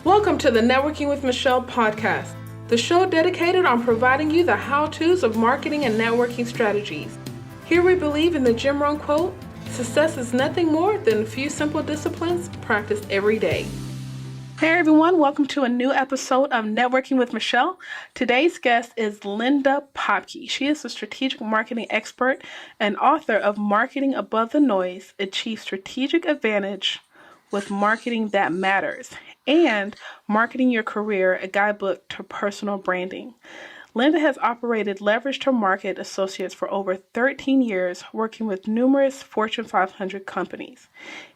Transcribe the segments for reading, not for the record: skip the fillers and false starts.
Welcome to the Networking with Michelle podcast, the show dedicated on providing you the how-tos of marketing and networking strategies. Here we believe in the Jim Rohn quote, success is nothing more than a few simple disciplines practiced every day. Hey everyone, welcome to a new episode of Networking with Michelle. Today's guest is Linda Popky. She is a strategic marketing expert and author of Marketing Above the Noise, Achieve Strategic Advantage with Marketing That Matters, and Marketing Your Career, a guidebook to personal branding. Linda has operated Leverage to Market Associates for over 13 years, working with numerous Fortune 500 companies.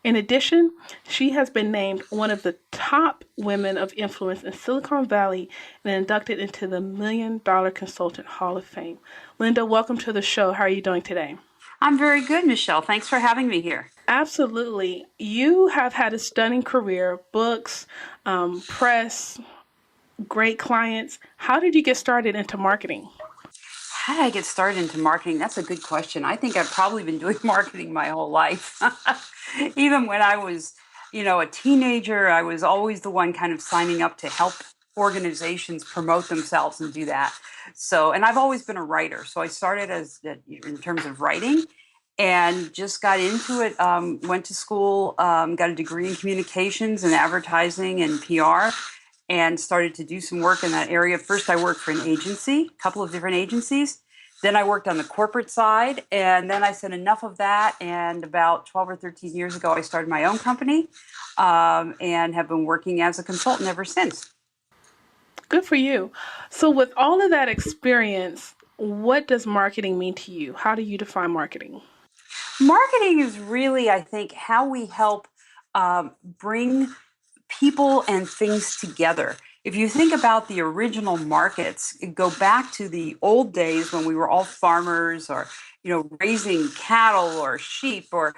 In addition, she has been named one of the top women of influence in Silicon Valley and inducted into the $1 Million Consultant Hall of Fame. Linda, welcome to the show. How are you doing today? I'm very good, Michelle. Thanks for having me here. Absolutely. You have had a stunning career, books, press, great clients. How did you get started into marketing? How did I get started into marketing? That's a good question. I think I've probably been doing marketing my whole life. Even when I was, a teenager, I was always the one kind of signing up to help organizations promote themselves and do that. And I've always been a writer. So I started in terms of writing and just got into it, went to school, got a degree in communications and advertising and PR, and started to do some work in that area. First, I worked for an agency, a couple of different agencies. Then I worked on the corporate side, and then I said enough of that. And about 12 or 13 years ago, I started my own company and have been working as a consultant ever since. Good for you. So with all of that experience, what does marketing mean to you? How do you define marketing? Marketing is really, I think, how we help bring people and things together. If you think about the original markets, go back to the old days when we were all farmers or, raising cattle or sheep or,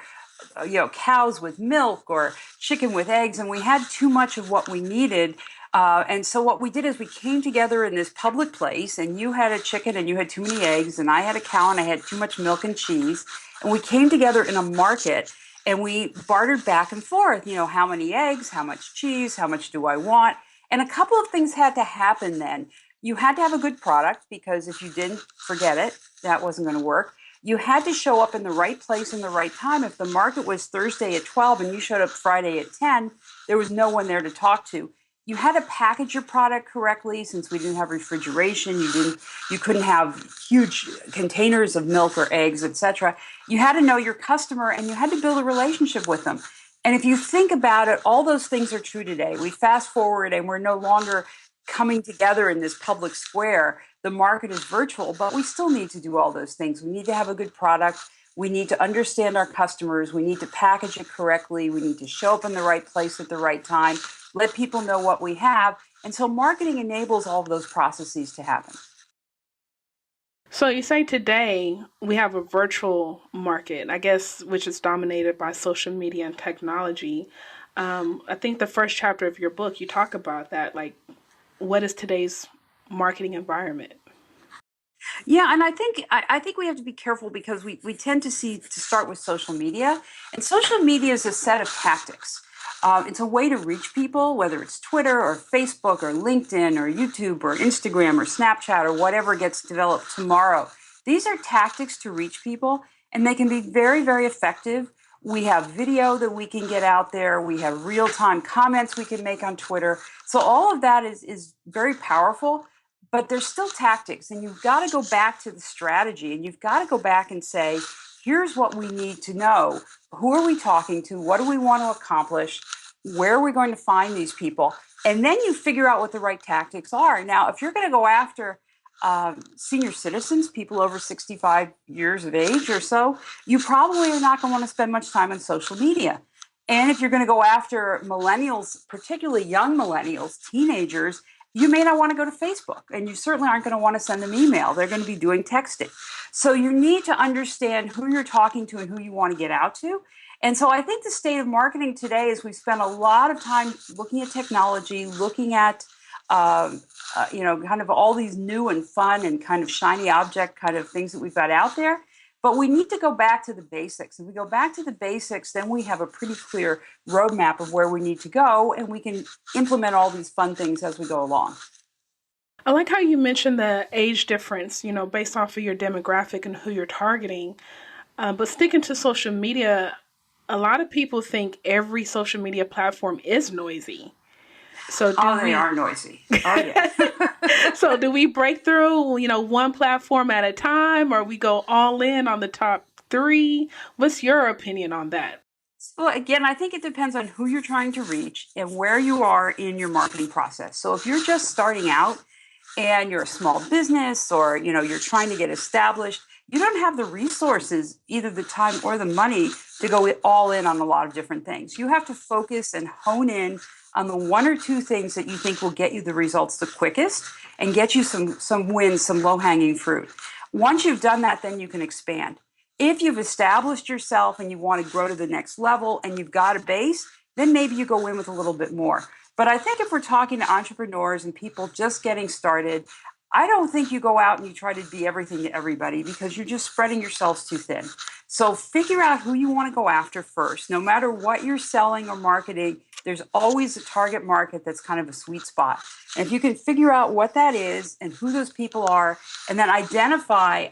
cows with milk or chicken with eggs, and we had too much of what we needed. And so what we did is we came together in this public place, and you had a chicken and you had too many eggs, and I had a cow and I had too much milk and cheese. And we came together in a market and we bartered back and forth, how many eggs, how much cheese, how much do I want? And a couple of things had to happen then. You had to have a good product, because if you didn't, forget it, that wasn't going to work. You had to show up in the right place in the right time. If the market was Thursday at 12 and you showed up Friday at 10, there was no one there to talk to. You had to package your product correctly, since we didn't have refrigeration. You couldn't have huge containers of milk or eggs, etc. You had to know your customer, and you had to build a relationship with them. And if you think about it, all those things are true today. We fast forward and we're no longer coming together in this public square. The market is virtual, but we still need to do all those things. We need to have a good product. We need to understand our customers. We need to package it correctly. We need to show up in the right place at the right time. Let people know what we have. And so marketing enables all of those processes to happen. So you say today we have a virtual market, I guess, which is dominated by social media and technology. I think the first chapter of your book, you talk about that, like, what is today's marketing environment? Yeah, and I think we have to be careful, because we tend to start with social media. And social media is a set of tactics. It's a way to reach people, whether it's Twitter or Facebook or LinkedIn or YouTube or Instagram or Snapchat or whatever gets developed tomorrow. These are tactics to reach people, and they can be very, very effective. We have video that we can get out there. We have real-time comments we can make on Twitter. So all of that is very powerful, but there's still tactics, and you've got to go back to the strategy, and you've got to go back and say, here's what we need to know. Who are we talking to? What do we want to accomplish? Where are we going to find these people? And then you figure out what the right tactics are. Now, if you're going to go after senior citizens, people over 65 years of age or so, you probably are not going to want to spend much time on social media. And if you're going to go after millennials, particularly young millennials, teenagers, you may not want to go to Facebook, and you certainly aren't going to want to send them email. They're going to be doing texting. So you need to understand who you're talking to and who you want to get out to. And so I think the state of marketing today is we spend a lot of time looking at technology, looking at, kind of all these new and fun and kind of shiny object kind of things that we've got out there. But we need to go back to the basics. If we go back to the basics, then we have a pretty clear roadmap of where we need to go, and we can implement all these fun things as we go along. I like how you mentioned the age difference, based off of your demographic and who you're targeting. But sticking to social media, a lot of people think every social media platform is noisy. So they are noisy. Oh, yeah. So do we break through, one platform at a time, or we go all in on the top three? What's your opinion on that? Well, again, I think it depends on who you're trying to reach and where you are in your marketing process. So if you're just starting out and you're a small business, or you're trying to get established, you don't have the resources, either the time or the money, to go all in on a lot of different things. You have to focus and hone in on the one or two things that you think will get you the results the quickest and get you some wins, some low-hanging fruit. Once you've done that, then you can expand. If you've established yourself and you want to grow to the next level and you've got a base, then maybe you go in with a little bit more. But I think if we're talking to entrepreneurs and people just getting started, I don't think you go out and you try to be everything to everybody, because you're just spreading yourselves too thin. So figure out who you want to go after first. No matter what you're selling or marketing, there's always a target market that's kind of a sweet spot. And if you can figure out what that is and who those people are, and then identify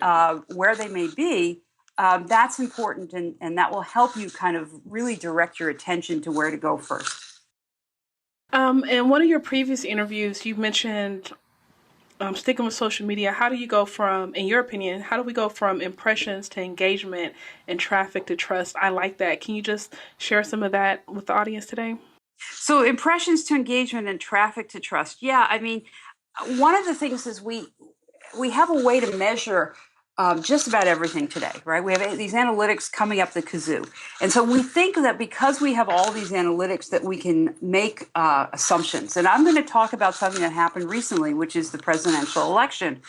where they may be, that's important, and that will help you kind of really direct your attention to where to go first. In one of your previous interviews, you mentioned, sticking with social media, how do you go from, in your opinion, how do we go from impressions to engagement and traffic to trust? I like that. Can you just share some of that with the audience today? So impressions to engagement and traffic to trust. Yeah, I mean, one of the things is we have a way to measure just about everything today, right? We have these analytics coming up the kazoo. And so we think that because we have all these analytics that we can make assumptions. And I'm going to talk about something that happened recently, which is the presidential election.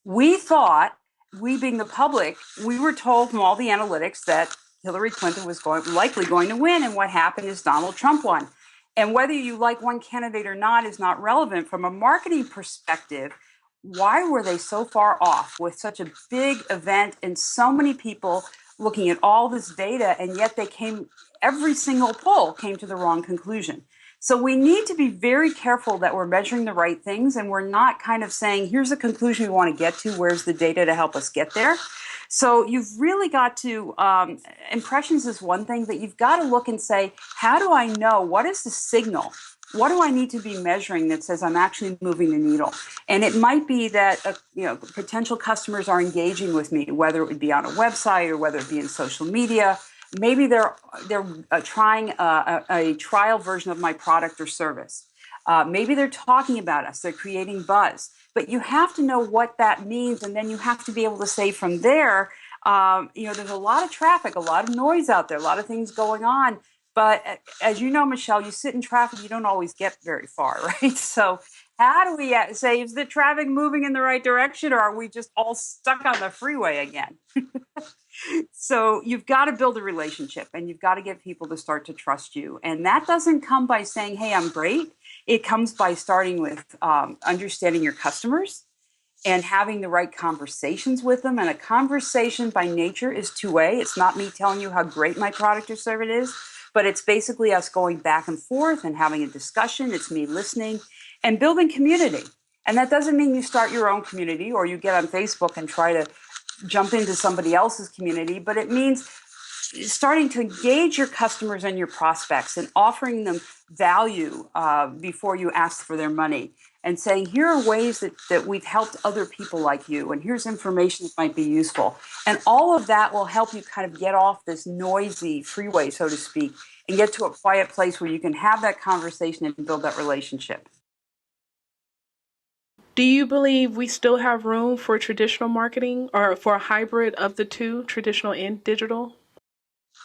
We thought, we being the public, we were told from all the analytics that Hillary Clinton was likely going to win. And what happened is Donald Trump won. And whether you like one candidate or not is not relevant. From a marketing perspective, why were they so far off with such a big event and so many people looking at all this data, and yet every single poll came to the wrong conclusion? So we need to be very careful that we're measuring the right things, and we're not kind of saying, here's the conclusion we want to get to, where's the data to help us get there? So you've really got to, impressions is one thing, but you've got to look and say, how do I know? What is the signal? What do I need to be measuring that says I'm actually moving the needle? And it might be that potential customers are engaging with me, whether it would be on a website or whether it be in social media. Maybe they're trying a trial version of my product or service. Maybe they're talking about us. They're creating buzz. But you have to know what that means, and then you have to be able to say from there, there's a lot of traffic, a lot of noise out there, a lot of things going on. But as you know, Michelle, you sit in traffic, you don't always get very far, right? So how do we say, is the traffic moving in the right direction, or are we just all stuck on the freeway again? So you've got to build a relationship, and you've got to get people to start to trust you. And that doesn't come by saying, hey, I'm great. It comes by starting with understanding your customers and having the right conversations with them. And a conversation by nature is two-way. It's not me telling you how great my product or service is, but it's basically us going back and forth and having a discussion. It's me listening and building community. And that doesn't mean you start your own community or you get on Facebook and try to jump into somebody else's community, but it means starting to engage your customers and your prospects and offering them value before you ask for their money, and saying, here are ways that we've helped other people like you, and here's information that might be useful. And all of that will help you kind of get off this noisy freeway, so to speak, and get to a quiet place where you can have that conversation and build that relationship. Do you believe we still have room for traditional marketing, or for a hybrid of the two, traditional and digital?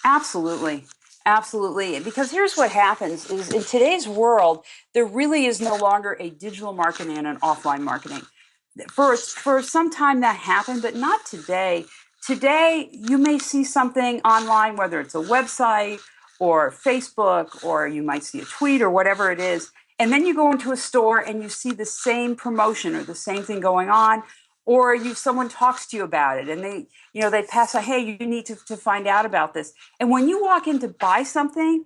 Absolutely. Absolutely. Because here's what happens is, in today's world, there really is no longer a digital marketing and an offline marketing. For some time that happened, but not today. Today, you may see something online, whether it's a website or Facebook, or you might see a tweet or whatever it is. And then you go into a store and you see the same promotion or the same thing going on. or someone talks to you about it and they pass a, hey, you need to find out about this. And when you walk in to buy something,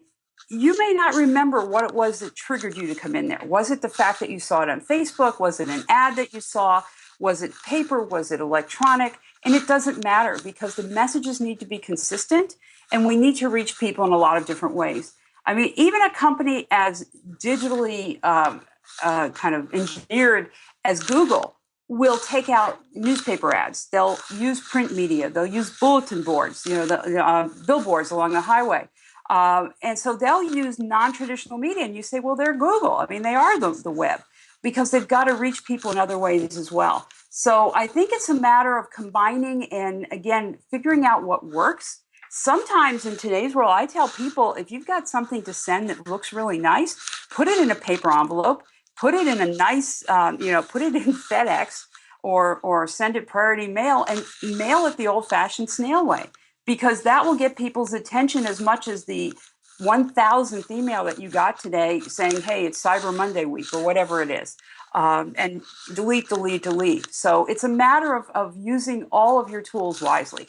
you may not remember what it was that triggered you to come in there. Was it the fact that you saw it on Facebook? Was it an ad that you saw? Was it paper? Was it electronic? And it doesn't matter, because the messages need to be consistent and we need to reach people in a lot of different ways. I mean, even a company as digitally kind of engineered as Google will take out newspaper ads. They'll use print media. They'll use bulletin boards, the billboards along the highway. And so they'll use non-traditional media. And you say, well, they're Google. I mean, they are the web, because they've got to reach people in other ways as well. So I think it's a matter of combining and, again, figuring out what works. Sometimes in today's world, I tell people, if you've got something to send that looks really nice, put it in a paper envelope, put it in a nice, put it in FedEx or send it priority mail, and mail it the old-fashioned snail way, because that will get people's attention as much as the 1,000th email that you got today saying, hey, it's Cyber Monday week or whatever it is. And delete, delete, delete. So it's a matter of using all of your tools wisely.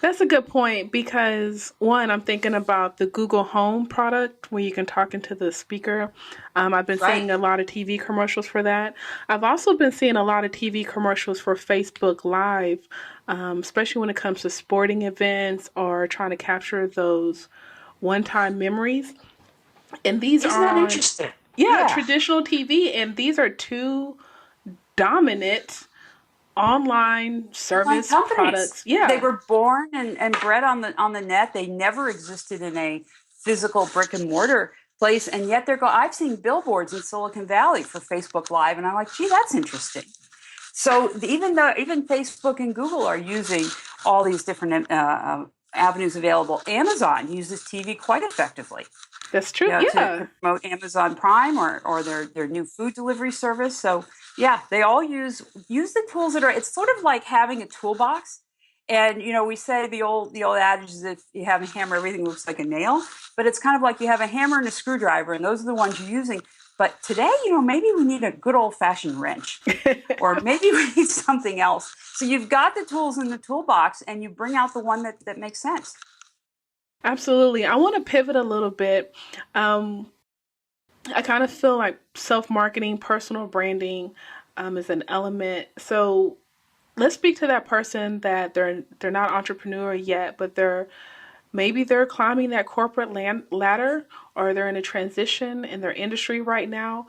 That's a good point, because one, I'm thinking about the Google Home product where you can talk into the speaker. I've been Right. seeing a lot of TV commercials for that. I've also been seeing a lot of TV commercials for Facebook Live, especially when it comes to sporting events or trying to capture those one-time memories. And these Isn't are that on, interesting? yeah, Yeah. traditional TV, and these are two dominant online Online service companies. products. They Yeah, were born and bred on the net. They never existed in a physical brick and mortar place, and yet I've seen billboards in Silicon Valley for Facebook Live, and I'm like, gee, that's interesting. So even Facebook and Google are using all these different avenues available. Amazon uses TV quite effectively, that's true. to Yeah. promote Amazon Prime or their new food delivery service. So yeah, they all use the tools that are. It's sort of like having a toolbox. And we say the old adage is, if you have a hammer, everything looks like a nail. But it's kind of like you have a hammer and a screwdriver, and those are the ones you're using. But today, maybe we need a good old fashioned wrench, or maybe we need something else. So you've got the tools in the toolbox, and you bring out the one that makes sense. Absolutely. I want to pivot a little bit. Um, I kind of feel like self-marketing, personal branding, is an element. So let's speak to that person that they're not entrepreneur yet, but they're climbing that corporate ladder, or they're in a transition in their industry right now.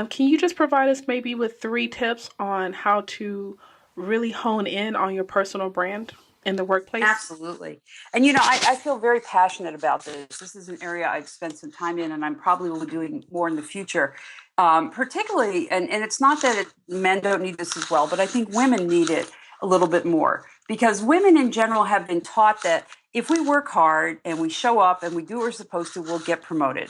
Can you just provide us maybe with three tips on how to really hone in on your personal brand in the workplace? Absolutely. And, I feel very passionate about this. This is an area I've spent some time in, and I'm probably will be doing more in the future. Particularly, and it's not that men don't need this as well, but I think women need it a little bit more, because women in general have been taught that if we work hard and we show up and we do what we're supposed to, we'll get promoted.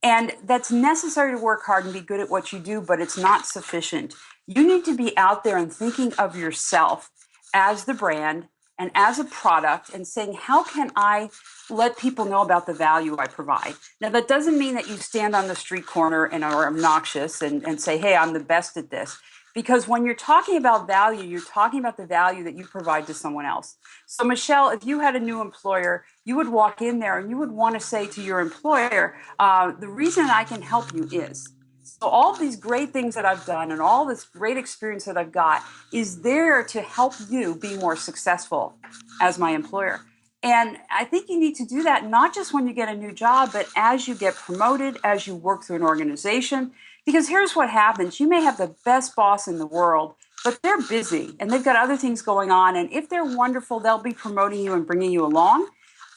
And that's necessary to work hard and be good at what you do, but it's not sufficient. You need to be out there and thinking of yourself as the brand and as a product, and saying, how can I let people know about the value I provide? Now, that doesn't mean that you stand on the street corner and are obnoxious and say, hey, I'm the best at this. Because when you're talking about value, you're talking about the value that you provide to someone else. So, Michelle, if you had a new employer, you would walk in there and you would want to say to your employer, the reason I can help you is. So all these great things that I've done and all this great experience that I've got is there to help you be more successful as my employer. And I think you need to do that not just when you get a new job, but as you get promoted, as you work through an organization. Because here's what happens. You may have the best boss in the world, but they're busy and they've got other things going on. And if they're wonderful, they'll be promoting you and bringing you along.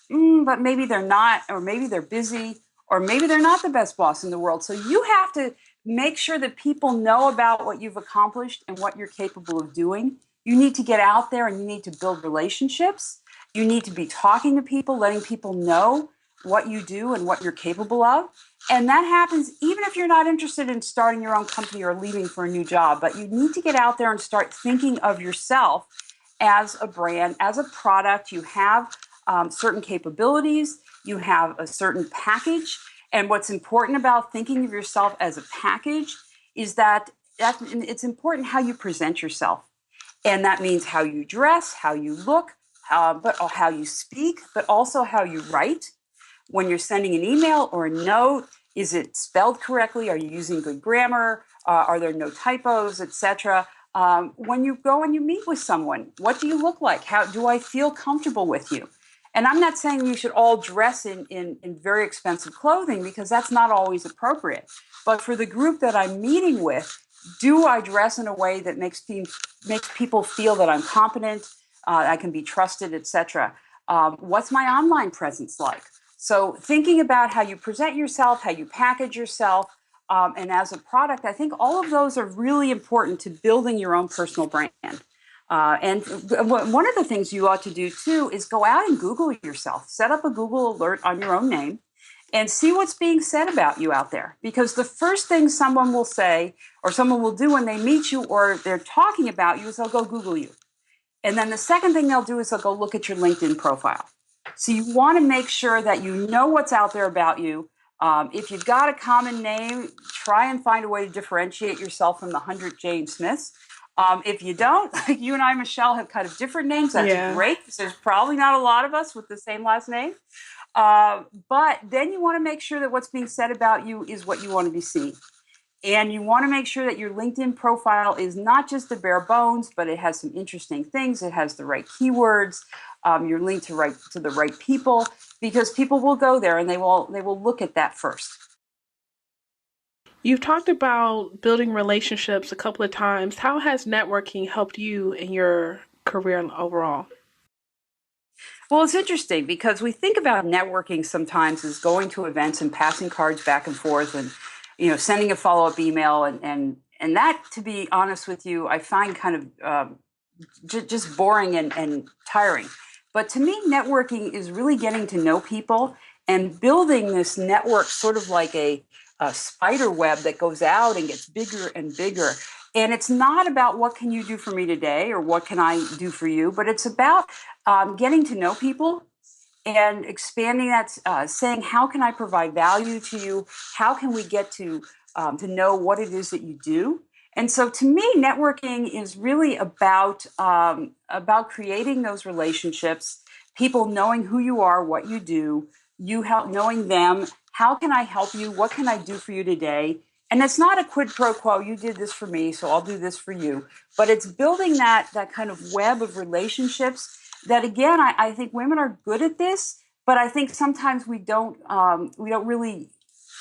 But maybe they're not, or maybe they're busy, or maybe they're not the best boss in the world. So you have to make sure that people know about what you've accomplished and what you're capable of doing. You need to get out there and you need to build relationships. You need to be talking to people, letting people know what you do and what you're capable of. And that happens even if you're not interested in starting your own company or leaving for a new job. But you need to get out there and start thinking of yourself as a brand, as a product. You have certain capabilities, you have a certain package. And what's important about thinking of yourself as a package is that it's important how you present yourself. And that means how you dress, how you look, but how you speak, but also how you write. When you're sending an email or a note, is it spelled correctly? Are you using good grammar? Are there no typos, etc.? When you go and you meet with someone, what do you look like? How do I feel comfortable with you? And I'm not saying you should all dress in very expensive clothing, because that's not always appropriate. But for the group that I'm meeting with, do I dress in a way that makes people feel that I'm competent, I can be trusted, etc.? What's my online presence like? So thinking about how you present yourself, how you package yourself, and as a product, I think all of those are really important to building your own personal brand. And one of the things you ought to do too is go out and Google yourself. Set up a Google alert on your own name and see what's being said about you out there. Because the first thing someone will say or someone will do when they meet you or they're talking about you is they'll go Google you. And then the second thing they'll do is they'll go look at your LinkedIn profile. So you want to make sure that you know what's out there about you. If you've got a common name, try and find a way to differentiate yourself from the 100 James Smiths. If you don't, like you and I, Michelle, have kind of different names. That's great, because there's probably not a lot of us with the same last name. But then you want to make sure that what's being said about you is what you want to be seen. And you want to make sure that your LinkedIn profile is not just the bare bones, but it has some interesting things. It has the right keywords. You're linked to the right people, because people will go there and they will look at that first. You've talked about building relationships a couple of times. How has networking helped you in your career overall? Well, it's interesting because we think about networking sometimes as going to events and passing cards back and forth and, sending a follow-up email. And that, to be honest with you, I find kind of just boring and tiring. But to me, networking is really getting to know people and building this network sort of like a spider web that goes out and gets bigger and bigger. And it's not about what can you do for me today or what can I do for you, but it's about getting to know people and expanding that, saying, how can I provide value to you? How can we get to know what it is that you do? And so to me, networking is really about creating those relationships, people knowing who you are, what you do, knowing them. How can I help you? What can I do for you today? And it's not a quid pro quo. You did this for me, so I'll do this for you. But it's building that kind of web of relationships that, again, I think women are good at this, but I think sometimes we don't really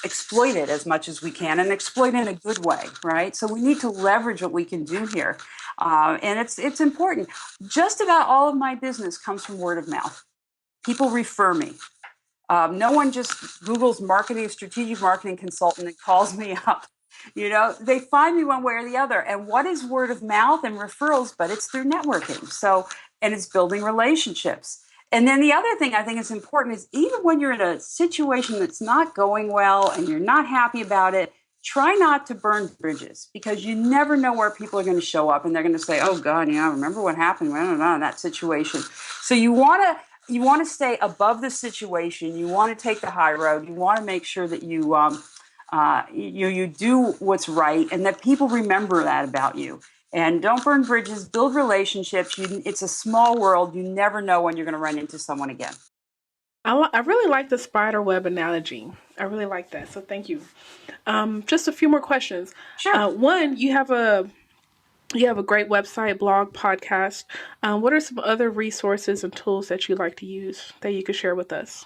exploit it as much as we can, and exploit in a good way, right? So we need to leverage what we can do here. And it's important. Just about all of my business comes from word of mouth. People refer me. No one just Googles strategic marketing consultant and calls me up. They find me one way or the other. And what is word of mouth and referrals? But it's through networking. And it's building relationships. And then the other thing I think is important is, even when you're in a situation that's not going well and you're not happy about it, try not to burn bridges, because you never know where people are going to show up and they're going to say, oh God, remember what happened in that situation. So you want to stay above the situation. You want to take the high road. You want to make sure that you do what's right and that people remember that about you. And don't burn bridges, build relationships. It's a small world. You never know when you're going to run into someone again. I really like the spider web analogy. I really like that. So thank you. Just a few more questions. Sure. One, you have a great website, blog, podcast. What are some other resources and tools that you like to use that you could share with us?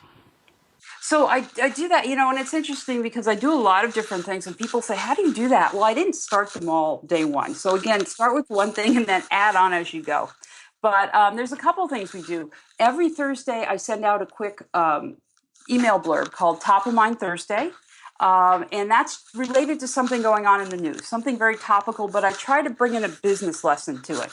So I do that, and it's interesting because I do a lot of different things, and people say, how do you do that? Well, I didn't start them all day one. So again, start with one thing and then add on as you go. But there's a couple of things we do. Every Thursday, I send out a quick email blurb called Top of Mind Thursday. And that's related to something going on in the news, something very topical, but I try to bring in a business lesson to it.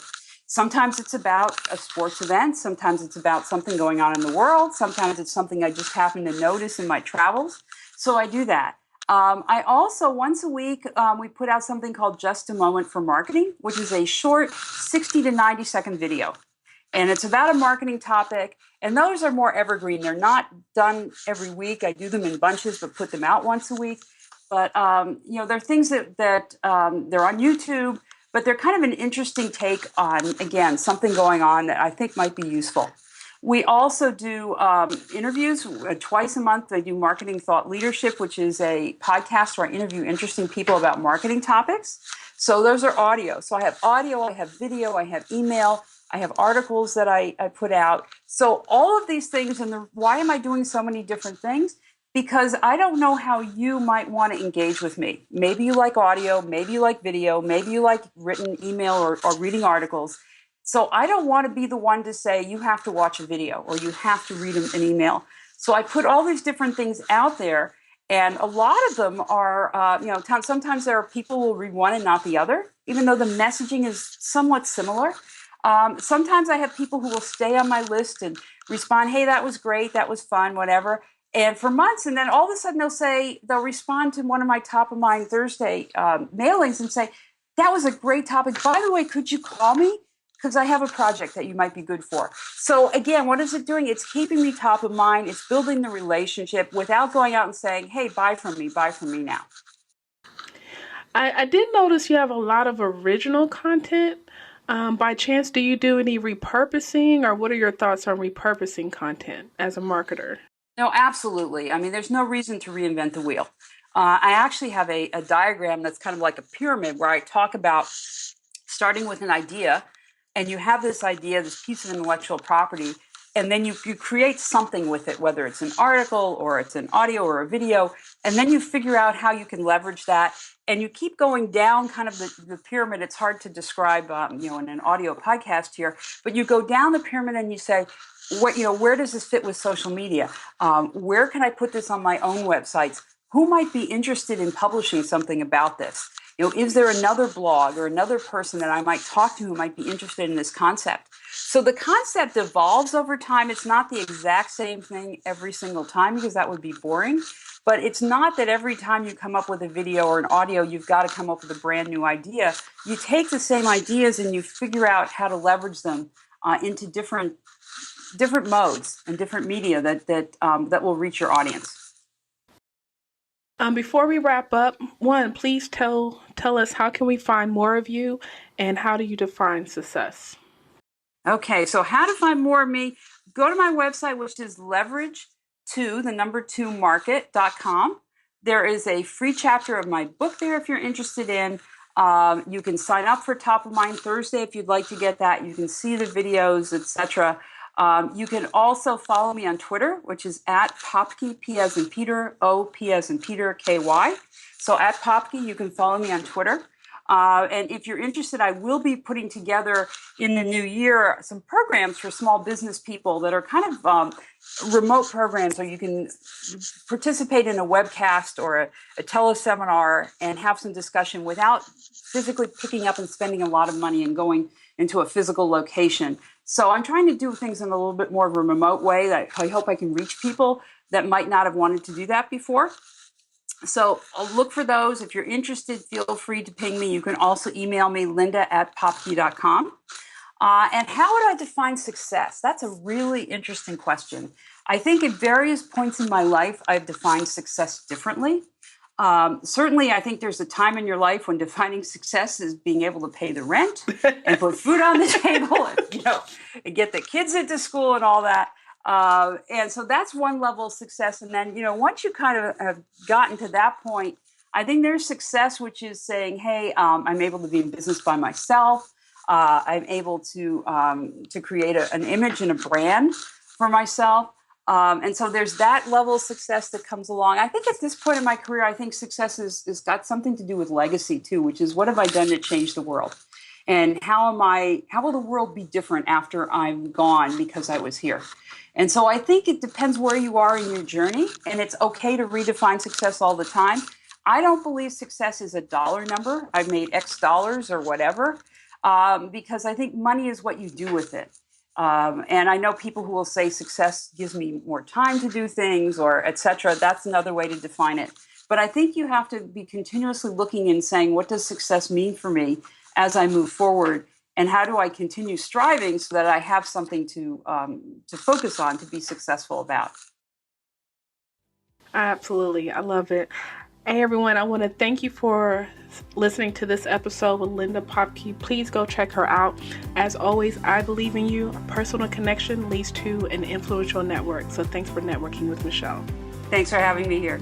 Sometimes it's about a sports event. Sometimes it's about something going on in the world. Sometimes it's something I just happen to notice in my travels. So I do that. I also, once a week, we put out something called Just a Moment for Marketing, which is a short 60 to 90 second video. And it's about a marketing topic. And those are more evergreen. They're not done every week. I do them in bunches, but put them out once a week. But, they're things that they're on YouTube. but they're kind of an interesting take on, again, something going on that I think might be useful. We also do interviews twice a month. I do Marketing Thought Leadership, which is a podcast where I interview interesting people about marketing topics. So those are audio. So I have audio, I have video, I have email, I have articles that I put out. So all of these things, and why am I doing so many different things? Because I don't know how you might want to engage with me. Maybe you like audio, maybe you like video, maybe you like written email or reading articles. So I don't want to be the one to say you have to watch a video or you have to read an email. So I put all these different things out there, and a lot of them are, sometimes there are people who will read one and not the other, even though the messaging is somewhat similar. Sometimes I have people who will stay on my list and respond, hey, that was great, that was fun, whatever. And for months, and then all of a sudden they'll respond to one of my Top of Mind Thursday mailings and say, that was a great topic. By the way, could you call me? Because I have a project that you might be good for. So again, what is it doing? It's keeping me top of mind. It's building the relationship without going out and saying, hey, buy from me now. I did notice you have a lot of original content. By chance, do you do any repurposing, or what are your thoughts on repurposing content as a marketer? No, absolutely. I mean, there's no reason to reinvent the wheel. I actually have a diagram that's kind of like a pyramid where I talk about starting with an idea, and you have this idea, this piece of intellectual property, and then you create something with it, whether it's an article or it's an audio or a video, and then you figure out how you can leverage that, and you keep going down kind of the pyramid. It's hard to describe, in an audio podcast here, but you go down the pyramid and you say, where does this fit with social media? Where can I put this on my own websites? Who might be interested in publishing something about this? Is there another blog or another person that I might talk to who might be interested in this concept? So the concept evolves over time. It's not the exact same thing every single time, because that would be boring. But it's not that every time you come up with a video or an audio, you've got to come up with a brand new idea. You take the same ideas and you figure out how to leverage them into different modes and different media that will reach your audience. Before we wrap up, please tell us, how can we find more of you, and how do you define success? Okay, so how to find more of me? Go to my website, which is leverage2market.com. There is a free chapter of my book there if you're interested in. You can sign up for Top of Mind Thursday if you'd like to get that. You can see the videos, etc. You can also follow me on Twitter, which is at Popky, P as in Peter, O, P as in Peter, KY. So at Popky, you can follow me on Twitter. And if you're interested, I will be putting together in the new year some programs for small business people that are kind of remote programs where you can participate in a webcast or a teleseminar and have some discussion without physically picking up and spending a lot of money and going into a physical location. So I'm trying to do things in a little bit more of a remote way that I hope I can reach people that might not have wanted to do that before. So I'll look for those. If you're interested, feel free to ping me. You can also email me, linda@popky.com. And how would I define success? That's a really interesting question. I think at various points in my life, I've defined success differently. Certainly, I think there's a time in your life when defining success is being able to pay the rent and put food on the table and get the kids into school and all that. And so that's one level of success. And then, once you kind of have gotten to that point, I think there's success, which is saying, hey, I'm able to be in business by myself. I'm able to create an image and a brand for myself. And so there's that level of success that comes along. I think at this point in my career, I think success has got something to do with legacy too, which is what have I done to change the world? And how will the world be different after I'm gone because I was here? And so I think it depends where you are in your journey, and it's okay to redefine success all the time. I don't believe success is a dollar number. I've made X dollars or whatever, because I think money is what you do with it. And I know people who will say success gives me more time to do things or et cetera. That's another way to define it. But I think you have to be continuously looking and saying, what does success mean for me as I move forward? And how do I continue striving so that I have something to focus on to be successful about? Absolutely. I love it. Hey everyone, I want to thank you for listening to this episode with Linda Popky. Please go check her out. As always, I believe in you. A personal connection leads to an influential network. So thanks for networking with Michelle. Thanks for having me here.